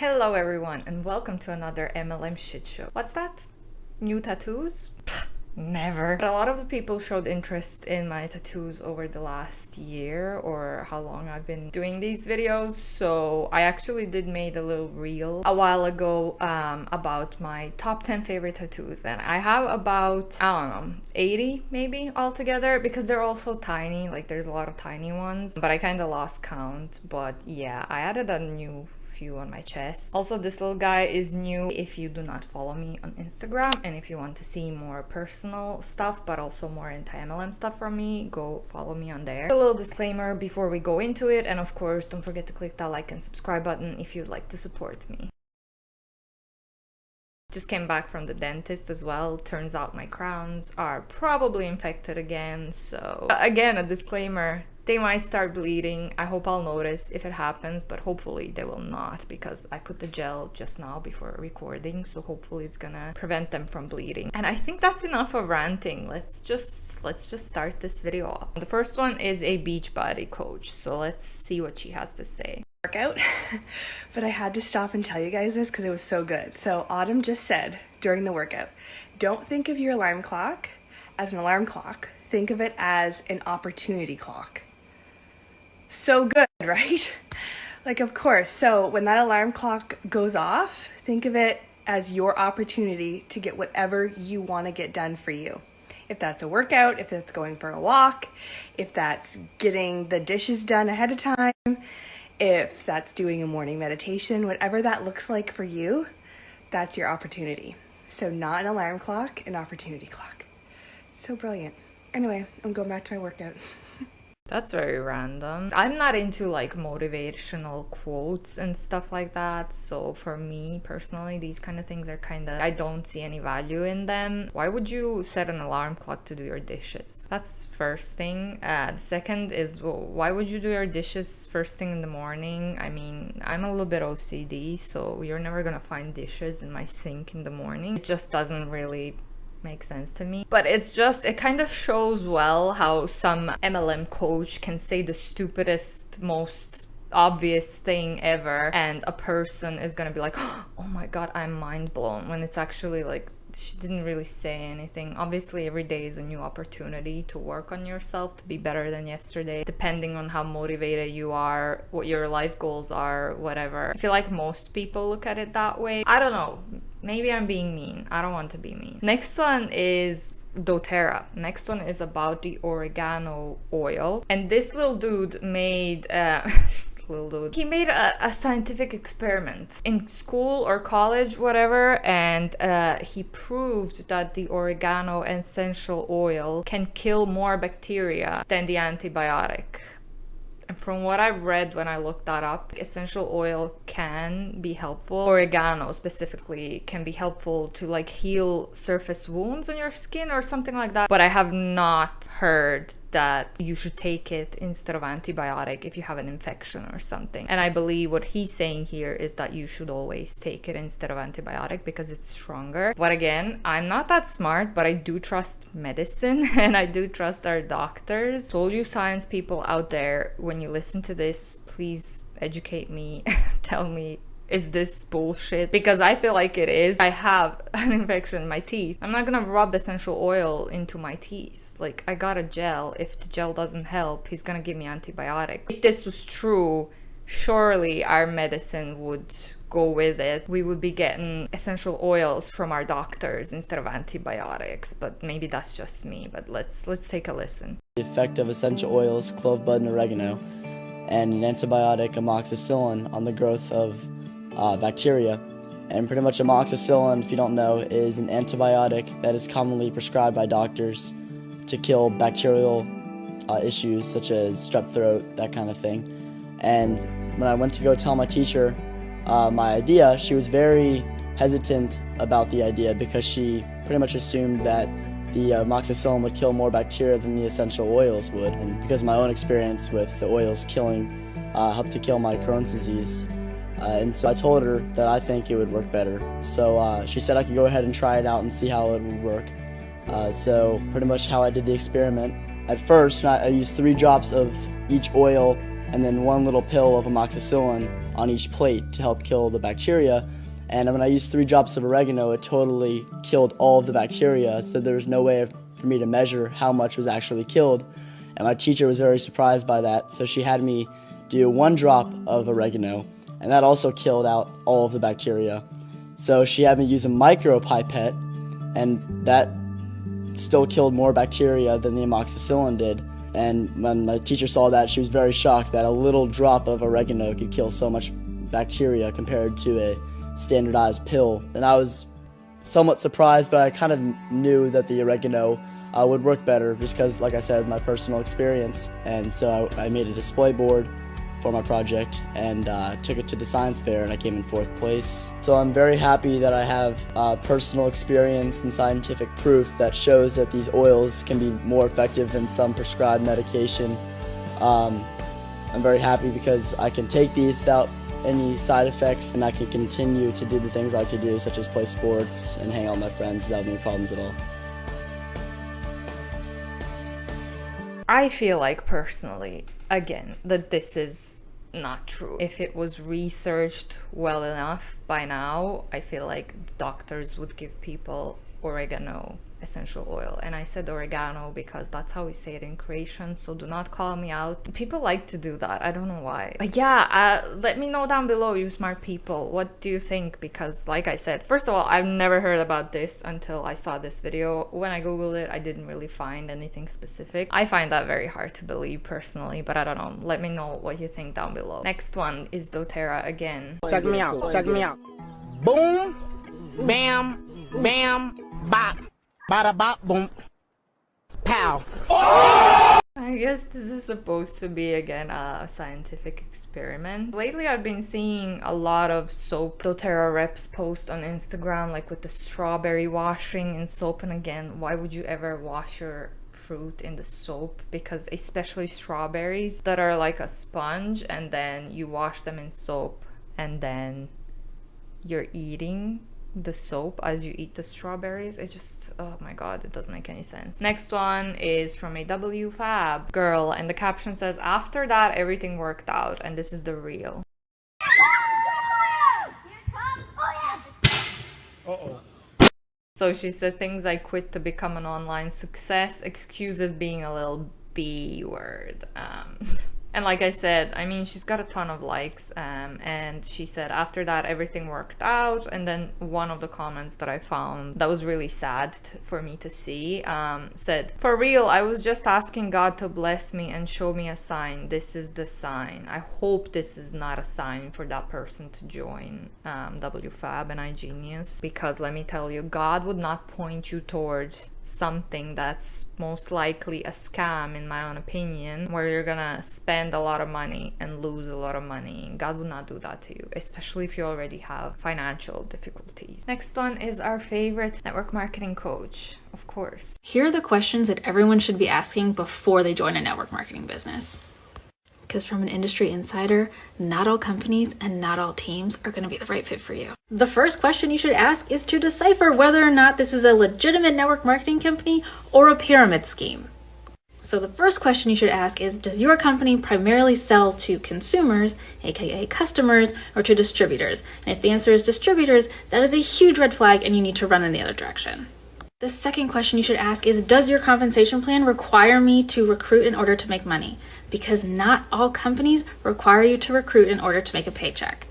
Hello everyone and welcome to another MLM shit show. What's that? New tattoos? Pfft, never. But a lot of the people showed interest in my tattoos over the last year or how long I've been doing these videos. So I actually did made a little reel a while ago about my top 10 favorite tattoos. And I have about, I don't know, 80 maybe altogether because they're also tiny. Like there's a lot of tiny ones, but I kind of lost count. But yeah, I added a new few on my chest. Also, this little guy is new if you do not follow me on Instagram, and if you want to see more personal stuff but also more anti-mlm stuff from me, go follow me on there. A little disclaimer before we go into it, and of course don't forget to click that like and subscribe button if you'd like to support me. Just came back from the dentist as well. Turns out my crowns are probably infected again, so again, a disclaimer, they might start bleeding. I hope I'll notice if it happens, but hopefully they will not, because I put the gel just now before recording, so hopefully it's gonna prevent them from bleeding. And I think that's enough of ranting. Let's just start this video off. The first one is a Beachbody coach, so let's see what she has to say. Workout, but I had to stop and tell you guys this because it was so good. So Autumn just said during the workout, don't think of your alarm clock as an alarm clock. Think of it as an opportunity clock. So good, right? Like, of course. So when that alarm clock goes off, think of it as your opportunity to get whatever you want to get done for you. If that's a workout, if that's going for a walk, if that's getting the dishes done ahead of time, if that's doing a morning meditation, whatever that looks like for you, that's your opportunity. So not an alarm clock, an opportunity clock. So brilliant. Anyway, I'm going back to my workout. That's very random. I'm not into like motivational quotes and stuff like that. So for me personally, these kind of things are I don't see any value in them. Why would you set an alarm clock to do your dishes? That's first thing. The second is, well, why would you do your dishes first thing in the morning? I mean, I'm a little bit OCD, so you're never gonna find dishes in my sink in the morning. It just doesn't really makes sense to me. But it kind of shows well how some MLM coach can say the stupidest, most obvious thing ever, and a person is gonna be like, oh my god, I'm mind blown, when it's actually like she didn't really say anything. Obviously every day is a new opportunity to work on yourself to be better than yesterday, depending on how motivated you are, what your life goals are, whatever. I feel like most people look at it that way. I don't know, maybe I'm being mean. I don't want to be mean. Next one is Doterra. Next one is about the oregano oil, and this little dude made he made a scientific experiment in school or college, whatever, and he proved that the oregano essential oil can kill more bacteria than the antibiotic. And from what I've read when I looked that up, essential oil can be helpful. Oregano specifically can be helpful to like heal surface wounds on your skin or something like that. But I have not heard that you should take it instead of antibiotic if you have an infection or something. And I believe what he's saying here is that you should always take it instead of antibiotic because it's stronger. But again, I'm not that smart, but I do trust medicine and I do trust our doctors. So all you science people out there, when you listen to this, please educate me. Tell me, is this bullshit? Because I feel like it is. I have an infection in my teeth. I'm not gonna rub essential oil into my teeth. Like, I got a gel. If the gel doesn't help, he's gonna give me antibiotics. If this was true, surely our medicine would go with it. We would be getting essential oils from our doctors instead of antibiotics. But maybe that's just me. But let's take a listen. The effect of essential oils, clove bud and oregano, and an antibiotic, amoxicillin, on the growth of bacteria. And pretty much amoxicillin, if you don't know, is an antibiotic that is commonly prescribed by doctors to kill bacterial issues such as strep throat, that kind of thing. And when I went to go tell my teacher my idea, she was very hesitant about the idea because she pretty much assumed that the amoxicillin would kill more bacteria than the essential oils would. And because of my own experience with the oils helped to kill my Crohn's disease, and so I told her that I think it would work better. So she said I could go ahead and try it out and see how it would work. So pretty much how I did the experiment. At first, I used 3 drops of each oil and then 1 little pill of amoxicillin on each plate to help kill the bacteria. And when I used 3 drops of oregano, it totally killed all of the bacteria, so there was no way for me to measure how much was actually killed. And my teacher was very surprised by that, so she had me do 1 drop of oregano, and that also killed out all of the bacteria. So she had me use a micro pipette, and that still killed more bacteria than the amoxicillin did. And when my teacher saw that, she was very shocked that a little drop of oregano could kill so much bacteria compared to a standardized pill. And I was somewhat surprised, but I kind of knew that the oregano would work better just because, like I said, my personal experience. And so I made a display board for my project and took it to the science fair, and I came in 4th place. So I'm very happy that I have personal experience and scientific proof that shows that these oils can be more effective than some prescribed medication. I'm very happy because I can take these without any side effects, and I can continue to do the things I like to do, such as play sports and hang out with my friends without any problems at all. I feel like personally, again, that this is not true. If it was researched well enough by now, I feel like doctors would give people oregano essential oil. And I said oregano because that's how we say it in Croatian, so do not call me out. People like to do that, I don't know why. But yeah, let me know down below, you smart people, what do you think? Because like I said, first of all, I've never heard about this until I saw this video. When I googled it, I didn't really find anything specific. I find that very hard to believe personally, but I don't know. Let me know what you think down below. Next one is Doterra again. Check me out, check me out. Boom, bam, bam, bop. Bada bop boom, pow. I guess this is supposed to be again a scientific experiment. Lately I've been seeing a lot of soap Doterra reps post on Instagram, like with the strawberry washing in soap. And again, why would you ever wash your fruit in the soap? Because especially strawberries that are like a sponge, and then you wash them in soap and then you're eating the soap as you eat the strawberries. It just, oh my god, it doesn't make any sense. Next one is from a wfabb girl, and the caption says, after that everything worked out, and this is the real. So she said, things I quit to become an online success, excuses being a little B word. And like I said, I mean, she's got a ton of likes, and she said after that everything worked out. And then one of the comments that I found that was really sad for me to see said, for real, I was just asking God to bless me and show me a sign. This is the sign. I hope this is not a sign for that person to join wfabb and iGenius, because let me tell you, God would not point you towards something that's most likely a scam, in my own opinion, where you're gonna spend a lot of money and lose a lot of money. God would not do that to you, especially if you already have financial difficulties. Next one is our favorite network marketing coach, of course. Here are the questions that everyone should be asking before they join a network marketing business. Because from an industry insider, not all companies and not all teams are going to be the right fit for you. The first question you should ask is to decipher whether or not this is a legitimate network marketing company or a pyramid scheme. So the first question you should ask is, does your company primarily sell to consumers, aka customers, or to distributors? And if the answer is distributors, that is a huge red flag and you need to run in the other direction. The second question you should ask is, does your compensation plan require me to recruit in order to make money? Because not all companies require you to recruit in order to make a paycheck.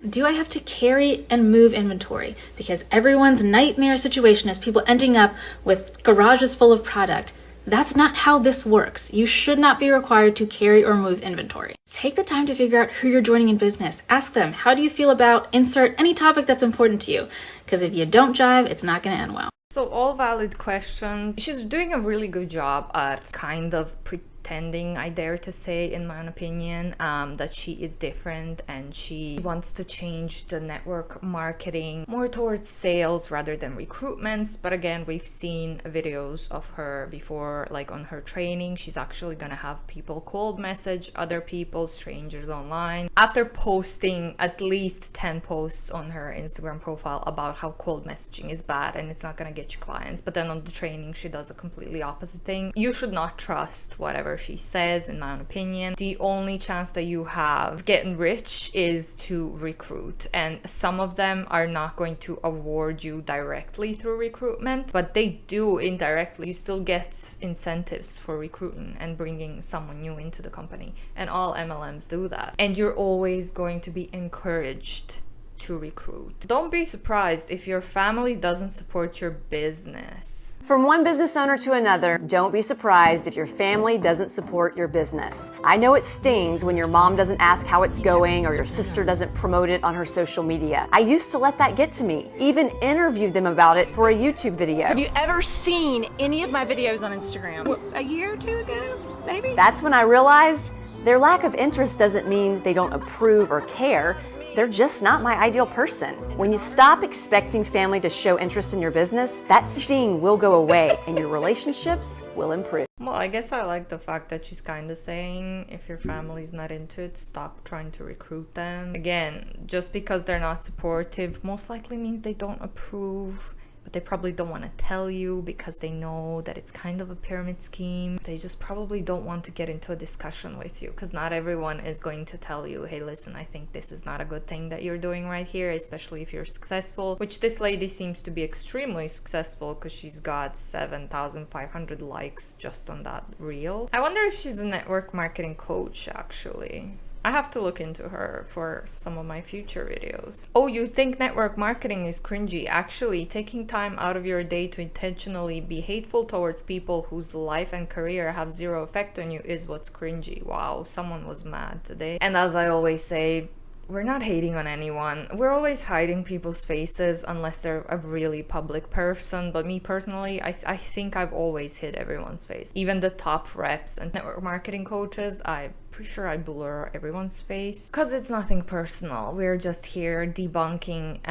Do I have to carry and move inventory? Because everyone's nightmare situation is people ending up with garages full of product. That's not how this works. You should not be required to carry or move inventory. Take the time to figure out who you're joining in business. Ask them, how do you feel about insert any topic that's important to you? Because if you don't jive, it's not going to end well. So all valid questions. She's doing a really good job at kind of pretending, I dare to say, in my own opinion, that she is different and she wants to change the network marketing more towards sales rather than recruitments. But again, we've seen videos of her before, like on her training. She's actually gonna have people cold message other people, strangers online, after posting at least 10 posts on her Instagram profile about how cold messaging is bad and it's not gonna get you clients. But then on the training, she does a completely opposite thing. You should not trust whatever whatever she says, in my own opinion. The only chance that you have getting rich is to recruit, and some of them are not going to award you directly through recruitment, but they do indirectly. You still get incentives for recruiting and bringing someone new into the company, and all MLMs do that. And you're always going to be encouraged to recruit. Don't be surprised if your family doesn't support your business. From one business owner to another, don't be surprised if your family doesn't support your business. I know it stings when your mom doesn't ask how it's going or your sister doesn't promote it on her social media. I used to let that get to me, even interviewed them about it for a YouTube video. Have you ever seen any of my videos on Instagram? A year or two ago, maybe? That's when I realized their lack of interest doesn't mean they don't approve or care. They're just not my ideal person. When you stop expecting family to show interest in your business, that sting will go away and your relationships will improve. Well, I guess I like the fact that she's kind of saying if your family's not into it, stop trying to recruit them. Again, just because they're not supportive most likely means they don't approve. But they probably don't want to tell you because they know that it's kind of a pyramid scheme. They just probably don't want to get into a discussion with you, because not everyone is going to tell you, hey, listen, I think this is not a good thing that you're doing right here, especially if you're successful, which this lady seems to be extremely successful because she's got 7,500 likes just on that reel. I wonder if she's a network marketing coach, actually. I have to look into her for some of my future videos. Oh, you think network marketing is cringy? Actually, taking time out of your day to intentionally be hateful towards people whose life and career have zero effect on you is what's cringy. Wow, someone was mad today. And as I always say, we're not hating on anyone. We're always hiding people's faces unless they're a really public person. But me personally, I think I've always hid everyone's face. Even the top reps and network marketing coaches, I'm pretty sure I blur everyone's face because it's nothing personal. We're just here debunking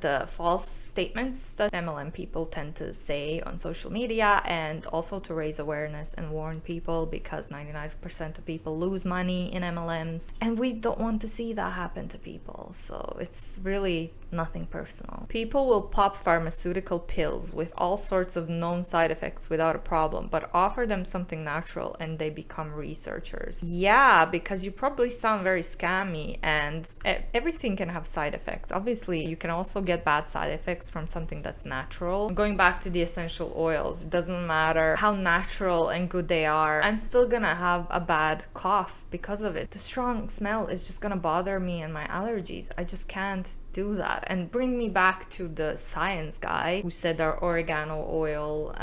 the false statements that MLM people tend to say on social media, and also to raise awareness and warn people, because 99% of people lose money in MLMs and we don't want to see that happen to people. So it's really nothing personal. People will pop pharmaceutical pills with all sorts of known side effects without a problem, but offer them something natural and they become researchers. Yeah, because you probably sound very scammy, and everything can have side effects. Obviously, you can also get bad side effects from something that's natural. Going back to the essential oils, it doesn't matter how natural and good they are, I'm still gonna have a bad cough because of it. The strong smell is just gonna bother me and my allergies. I just can't do that. And bring me back to the science guy who said our oregano oil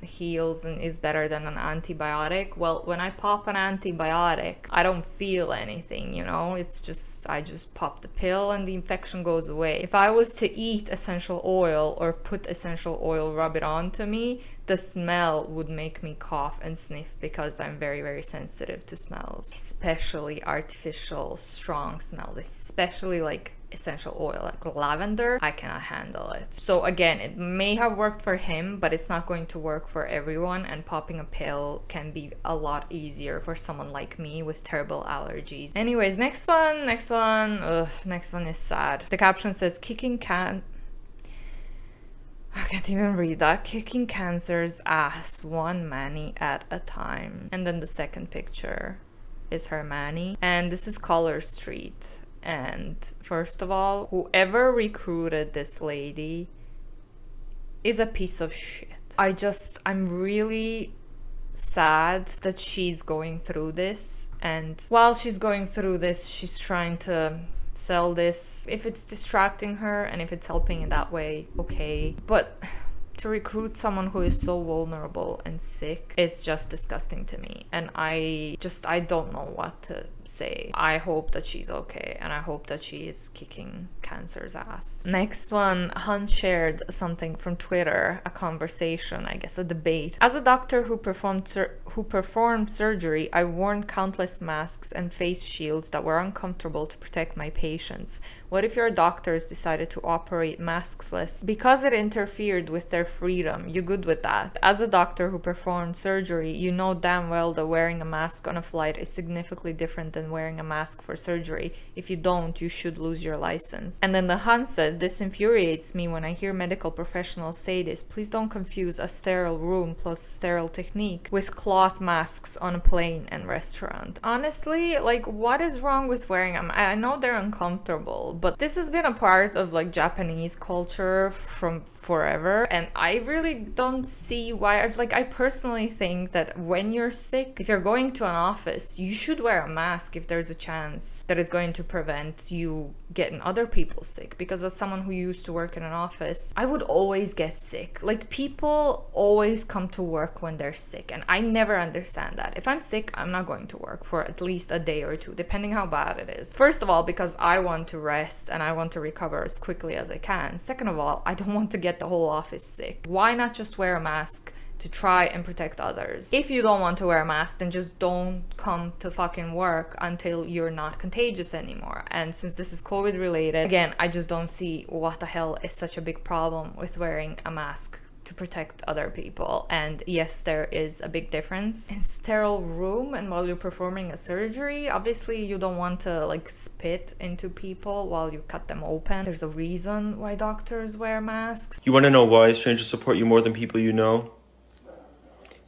heals and is better than an antibiotic. Well, when I pop an antibiotic, I don't feel anything, you know? It's just, I just pop the pill and the infection goes away. If I was to eat essential oil or put essential oil, rub it onto me, the smell would make me cough and sniff because I'm very, very sensitive to smells, especially artificial strong smells, especially like essential oil like lavender. I cannot handle it. So again, it may have worked for him, but it's not going to work for everyone, and popping a pill can be a lot easier for someone like me with terrible allergies. Anyways, next one is sad. The caption says I can't even read that. Kicking cancer's ass one Manny at a time. And then the second picture is her Manny, and this is Collar Street. And first of all, whoever recruited this lady is a piece of shit. I'm really sad that she's going through this, and while she's going through this, she's trying to sell this. If it's distracting her and if it's helping in that way, okay, but to recruit someone who is so vulnerable and sick is just disgusting to me, and I don't know what to say. I hope that she's okay, and I hope that she is kicking cancer's ass. Next one, Hun shared something from Twitter, a conversation, I guess a debate. As a doctor who performed surgery, I worn countless masks and face shields that were uncomfortable to protect my patients. What if your doctors decided to operate maskless because it interfered with their freedom. You good with that? As a doctor who performed surgery, you know damn well that wearing a mask on a flight is significantly different than wearing a mask for surgery. If you don't, you should lose your license. And then the Hun said, this infuriates me when I hear medical professionals say this. Please don't confuse a sterile room plus sterile technique with cloth masks on a plane and restaurant. Honestly, like, what is wrong with wearing them? I know they're uncomfortable, but this has been a part of like Japanese culture from forever, and I really don't see why. Like, I personally think that when you're sick, if you're going to an office, you should wear a mask if there's a chance that it's going to prevent you getting other people sick. Because as someone who used to work in an office, I would always get sick. Like, people always come to work when they're sick, and I never understand that. If I'm sick, I'm not going to work for at least a day or two, depending how bad it is. First of all, because I want to rest and I want to recover as quickly as I can. Second of all, I don't want to get the whole office sick. Why not just wear a mask to try and protect others? If you don't want to wear a mask, then just don't come to fucking work until you're not contagious anymore. And since this is COVID related, again, I just don't see what the hell is such a big problem with wearing a mask to protect other people. And yes, there is a big difference in sterile room and while you're performing a surgery. Obviously you don't want to like spit into people while you cut them open. There's a reason why doctors wear masks. You want to know why strangers support you more than people you know?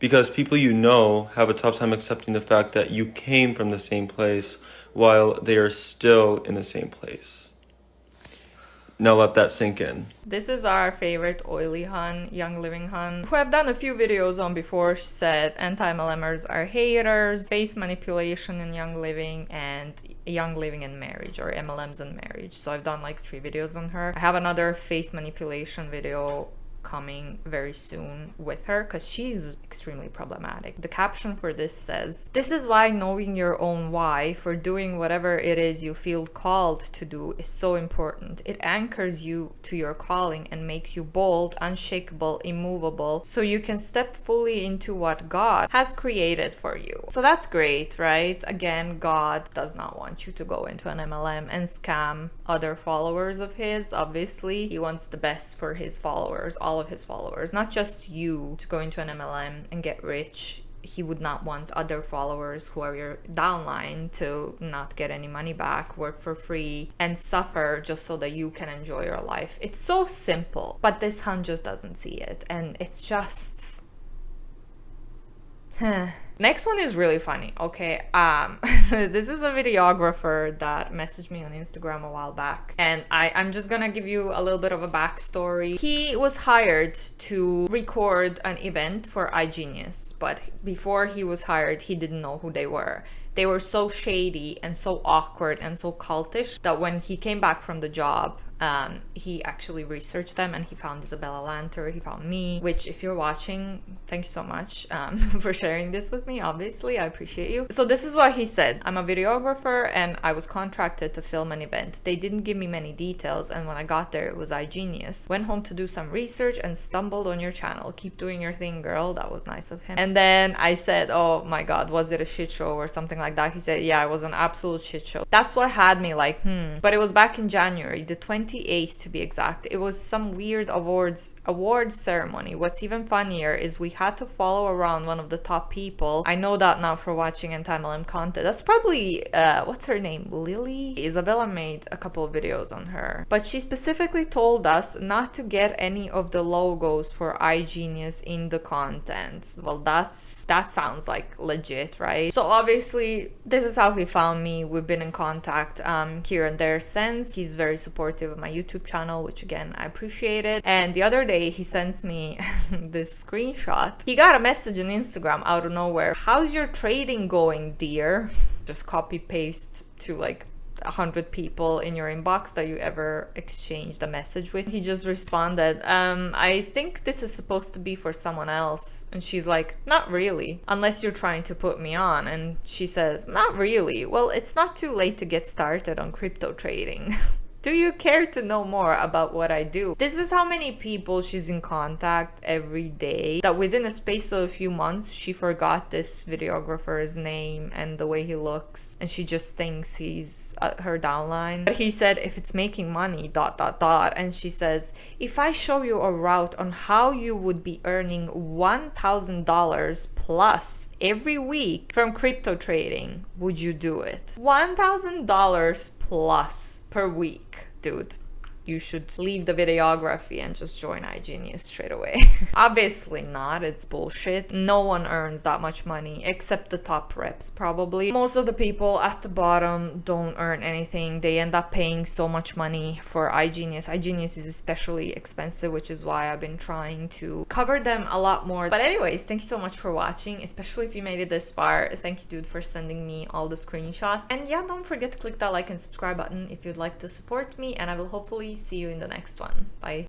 Because people you know have a tough time accepting the fact that you came from the same place while they are still in the same place. Now let that sink in. This is our favorite oily Hun, Young Living Hun, who I've done a few videos on before. She said anti-mlmers are haters, faith manipulation in Young Living, and Young Living in marriage, or MLMs in marriage. So I've done like 3 videos on her. I have another faith manipulation video coming very soon with her because she's extremely problematic. The caption for this says, "This is why knowing your own why for doing whatever it is you feel called to do is so important. It anchors you to your calling and makes you bold, unshakable, immovable, so you can step fully into what God has created for you." So that's great, right? Again, God does not want you to go into an MLM and scam other followers of his. Obviously, he wants the best for his followers, all of his followers, not just you to go into an MLM and get rich. He would not want other followers who are your downline to not get any money back, work for free, and suffer just so that you can enjoy your life. It's so simple, but this Hun just doesn't see it, and it's just... Next one is really funny. Okay, this is a videographer that messaged me on Instagram a while back, and I'm just gonna give you a little bit of a backstory. He was hired to record an event for iGenius, but before he was hired, he didn't know who they were. They were so shady and so awkward and so cultish that when he came back from the job, he actually researched them and he found Isabella Lanter, he found me, which if you're watching, thank you so much for sharing this with me. Obviously, I appreciate you. So this is what he said: "I'm a videographer and I was contracted to film an event. They didn't give me many details, and when I got there, it was iGenius. Went home to do some research and stumbled on your channel. Keep doing your thing, girl." That was nice of him. And then I said, "Oh my god, was it a shit show or something like that?" He said, "Yeah, it was an absolute shit show." That's what had me like, But it was back in January, the 28th to be exact. It was some weird awards ceremony. What's even funnier is we had to follow around one of the top people. I know that now for watching anti-mlm content. That's probably, what's her name? Lily? Isabella made a couple of videos on her. But she specifically told us not to get any of the logos for iGenius in the content. Well, that sounds like legit, right? So obviously, this is how he found me. We've been in contact here and there since. He's very supportive of my YouTube channel, which again, I appreciate it. And the other day, he sent me this screenshot. He got a message on Instagram out of nowhere. "How's your trading going, dear?" Just copy paste to like 100 people in your inbox that you ever exchanged a message with. He just responded, "I think this is supposed to be for someone else." And she's like, "Not really, unless you're trying to put me on." And she says, "Not really. Well, it's not too late to get started on crypto trading." Do you care to know more about what I do? This is how many people she's in contact every day, that within a space of a few months, she forgot this videographer's name and the way he looks, and she just thinks he's her downline. But he said, if it's making money, ... And she says, if I show you a route on how you would be earning $1,000 plus every week from crypto trading, would you do it? $1,000 plus per week, dude. You should leave the videography and just join iGenius straight away. Obviously not, it's bullshit. No one earns that much money except the top reps probably. Most of the people at the bottom don't earn anything. They end up paying so much money for iGenius. iGenius is especially expensive, which is why I've been trying to cover them a lot more. But anyways, thank you so much for watching, especially if you made it this far. Thank you, dude, for sending me all the screenshots. And yeah, don't forget to click that like and subscribe button if you'd like to support me, and I will hopefully see you in the next one. Bye.